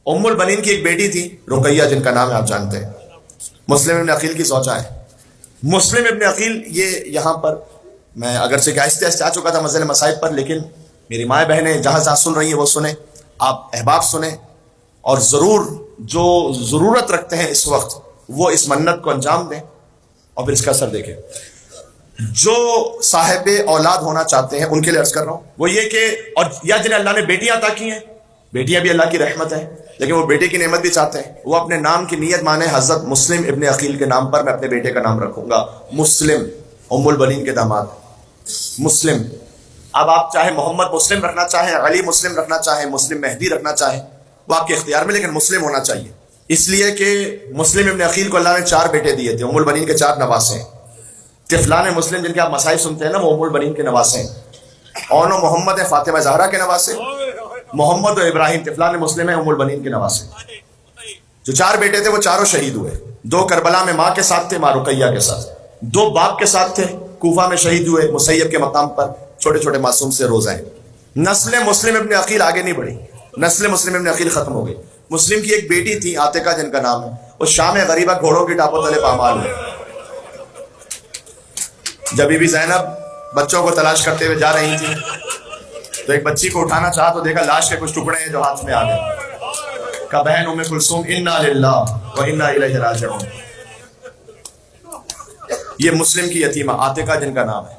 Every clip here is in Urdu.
ام البنین کی ایک بیٹی تھی رقیہ، جن کا نام ہے آپ جانتے ہیں، مسلم ابن عقیل کی زوجہ ہے۔ مسلم ابن عقیل یہ یہاں پر میں اگرچہ کہ آہستہ آہستہ آ چکا تھا مسئلے مسائل پر، لیکن میری مائیں بہنیں جہاں جہاں سن رہی ہیں وہ سنیں، آپ احباب سنیں، اور ضرور جو ضرورت رکھتے ہیں اس وقت وہ اس منت کو انجام دیں اور پھر اس کا اثر دیکھیں۔ جو صاحب اولاد ہونا چاہتے ہیں ان کے لیے عرض کر رہا ہوں وہ یہ کہ، اور یا جنہیں اللہ نے بیٹیاں عطا کی ہیں، بیٹیاں بھی اللہ کی رحمت ہے، لیکن وہ بیٹے کی نعمت بھی چاہتے ہیں، وہ اپنے نام کی نیت مانے حضرت مسلم ابن عقیل کے نام پر میں اپنے بیٹے کا نام رکھوں گا، مسلم، ام البنین کے داماد مسلم۔ اب آپ چاہے محمد مسلم رکھنا چاہیں، علی مسلم رکھنا چاہیں، مسلم مہدی رکھنا چاہیں، وہ آپ کے اختیار میں، لیکن مسلم ہونا چاہیے، اس لیے کہ مسلم ابن عقیل کو اللہ نے 4 بیٹے دیے تھے، ام البنین کے 4 نواسے ہیں۔ طفلان مسلم جن کے آپ مسائل سنتے ہیں نا، وہ ام البنین کے نواسے ہیں۔ اون و محمد ہیں فاطمہ زہرا کے نواسے، محمد و ابراہیم طفلان مسلم ہیں ام البنین کے نواسے۔ جو 4 بیٹے تھے وہ چاروں شہید ہوئے، 2 کربلا میں ماں کے ساتھ تھے، ماں رقیہ کے ساتھ، 2 باپ کے ساتھ تھے، کوفہ میں شہید ہوئے مسیب کے مقام پر، چھوٹے چھوٹے معصوم سے روزہ ہیں۔ نسل مسلم ابن عقیل آگے نہیں بڑھی، نسل مسلم ابن عقیل ختم ہو گئی۔ مسلم کی ایک بیٹی تھی عاتقہ جن کا نام ہے، وہ شام غریبہ گھوڑوں کی ٹاپوں تلے پامال ہوئی۔ جب بی بی زینب بچوں کو تلاش کرتے ہوئے جا رہی تھی تو ایک بچی کو اٹھانا چاہا تو دیکھا لاش کے کچھ ٹکڑے ہیں جو ہاتھ میں آ گئے، کا بہن ام کلثوم انا للہ و انا الیہ راجعون۔ یہ مسلم کی یتیمہ عاتقہ جن کا نام ہے،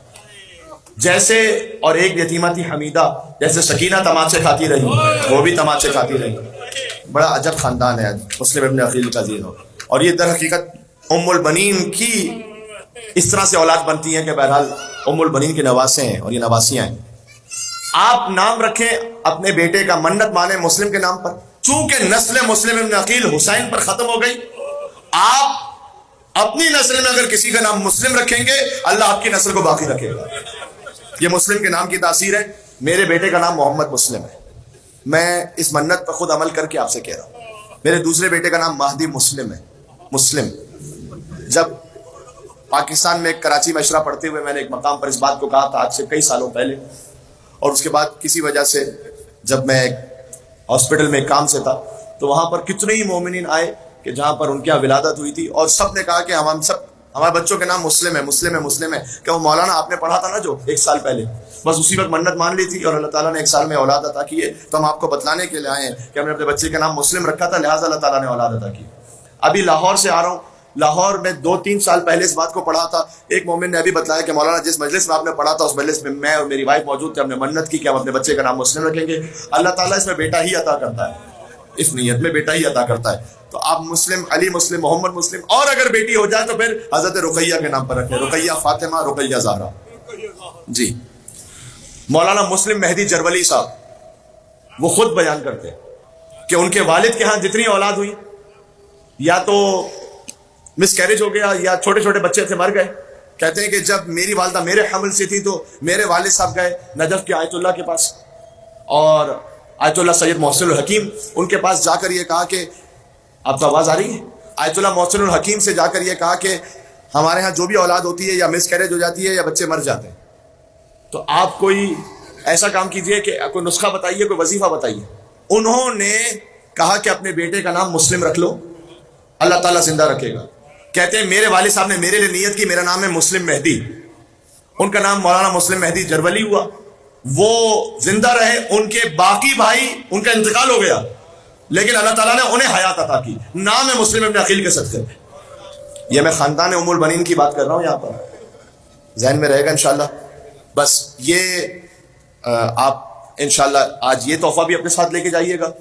جیسے، اور ایک یتیمہ تھی حمیدہ، جیسے سکینہ تماچے کھاتی رہی وہ بھی تماچے کھاتی رہی۔ بڑا عجب خاندان ہے مسلم ابن عقیل کا زینو، اور یہ در حقیقت ام البنین کی اس طرح سے اولاد بنتی ہیں کہ بہرحال ام البنین کے نواسے ہیں اور یہ نواسیاں ہیں۔ آپ نام رکھیں اپنے بیٹے کا، منت مانیں مسلم کے نام پر، چونکہ نسل مسلم ابن عقیل حسین پر ختم ہو گئی، آپ اپنی نسل میں اگر کسی کا نام مسلم رکھیں گے اللہ آپ کی نسل کو باقی رکھے گا۔ یہ مسلم کے نام کی تاثیر ہے۔ میرے بیٹے کا نام محمد مسلم ہے، میں اس منت پر خود عمل کر کے آپ سے کہہ رہا ہوں۔ میرے دوسرے بیٹے کا نام مہدی مسلم ہے، مسلم۔ جب پاکستان میں کراچی میں اشرا پڑھتے ہوئے میں نے ایک مقام پر اس بات کو کہا تھا آج سے کئی سالوں پہلے، اور اس کے بعد کسی وجہ سے جب میں ایک ہاسپٹل میں ایک کام سے تھا تو وہاں پر کتنے ہی مومنین آئے کہ جہاں پر ان کی ولادت ہوئی تھی، اور سب نے کہا کہ ہم سب ہمارے بچوں کے نام مسلم ہے، مسلم ہے، مسلم ہے۔ کہ وہ مولانا آپ نے پڑھا تھا نا جو 1 سال پہلے، بس اسی وقت منت مان لی تھی اور اللہ تعالیٰ نے 1 سال میں اولاد عطا کی ہے، تو ہم آپ کو بتلانے کے لیے آئے ہیں کہ ہم نے اپنے بچے کا نام مسلم رکھا تھا، لہٰذا اللہ تعالیٰ نے اولاد عطا کی۔ ابھی لاہور سے آ رہا ہوں، لاہور میں 2-3 سال پہلے اس بات کو پڑھا تھا، ایک مومن نے ابھی بتلایا کہ مولانا جس مجلس میں آپ نے پڑھا تھا اس مجلس میں میں اور میری وائف موجود تھے، ہم نے منت کی کہ ہم اپنے بچے کا نام مسلم رکھیں گے، اللہ تعالیٰ اس میں بیٹا ہی عطا کرتا ہے، اس نیت میں بیٹا ہی عطا کرتا ہے۔ تو آپ مسلم، علی مسلم، محمد مسلم، اور اگر بیٹی ہو جائے تو پھر حضرت رقیہ کے نام پر رکھیں، رقیہ فاطمہ، رقیہ زہرا۔ جی، مولانا مسلم مہدی جرولی صاحب وہ خود بیان کرتے ہیں کہ ان کے والد کے ہاں جتنی اولاد ہوئی یا تو مس کیریج ہو گیا یا چھوٹے چھوٹے بچے تھے مر گئے۔ کہتے ہیں کہ جب میری والدہ میرے حمل سے تھی تو میرے والد صاحب گئے نجف کے آیت اللہ کے پاس، اور آیت اللہ سید محسن الحکیم ان کے پاس جا کر یہ کہا کہ، آپ کو آواز آ رہی ہے؟ آیت اللہ محسن الحکیم سے جا کر یہ کہا کہ ہمارے ہاں جو بھی اولاد ہوتی ہے یا مس کیریج ہو جاتی ہے یا بچے مر جاتے ہیں، تو آپ کوئی ایسا کام کیجئے کہ کوئی نسخہ بتائیے، کوئی وظیفہ بتائیے۔ انہوں نے کہا کہ اپنے بیٹے کا نام مسلم رکھ لو، اللہ تعالیٰ زندہ رکھے گا۔ کہتے ہیں میرے والد صاحب نے میرے لیے نیت کی، میرا نام ہے مسلم مہدی، ان کا نام مولانا مسلم مہدی جرولی ہوا، وہ زندہ رہے، ان کے باقی بھائی ان کا انتقال ہو گیا لیکن اللہ تعالیٰ نے انہیں حیات عطا کی، نام ہے مسلم ابن عقیل کے صدقے۔ یہ میں خاندان ام البنین کی بات کر رہا ہوں، یہاں پر ذہن میں رہے گا انشاءاللہ۔ بس یہ آپ انشاءاللہ آج یہ تحفہ بھی اپنے ساتھ لے کے جائیے گا،